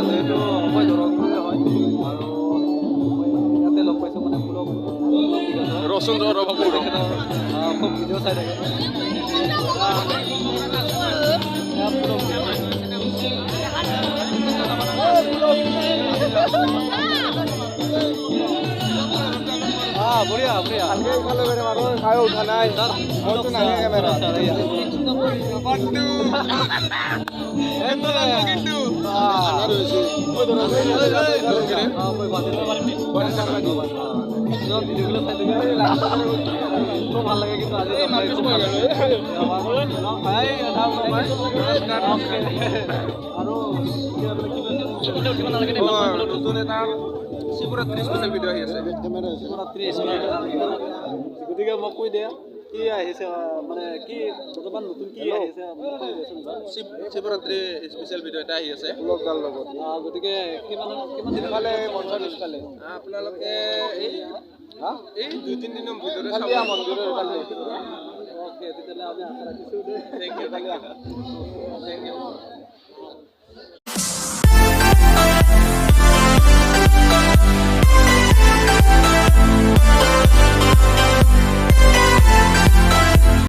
যিহেতু মই দৰংৰে হয় আৰু মই ইয়াতে লগ পাইছোঁ মানে পুলক ৰচুন ৰ'ব খুব ভিডিঅ' চাই থাকে বঢ়িয়া বঢ়িয়া খাই উঠা নাই মইতো নাহে কেমেৰা ভাল লাগে কিন্তু আজি আৰু নতুন এটা শিৱৰাত্ৰি স্পেচিয়েল ভিডিঅ' আহি আছে গতিকে মোক কৈ দিয়া কি আহিছে মানে কি বৰ্তমান নতুন কি আহিছে শিৱৰাত্ৰি স্পেচিয়েল ভিডিঅ' এটা আহি আছে গতিকে কিমান দিন পালে মঞ্চৰ পালে আপোনালোকে এই 2-3 দিনৰ ভিতৰত মন্দিৰৰ অ'কে তেতিয়াহ'লে আমি আশা ৰাখিছোঁ থেংক ইউ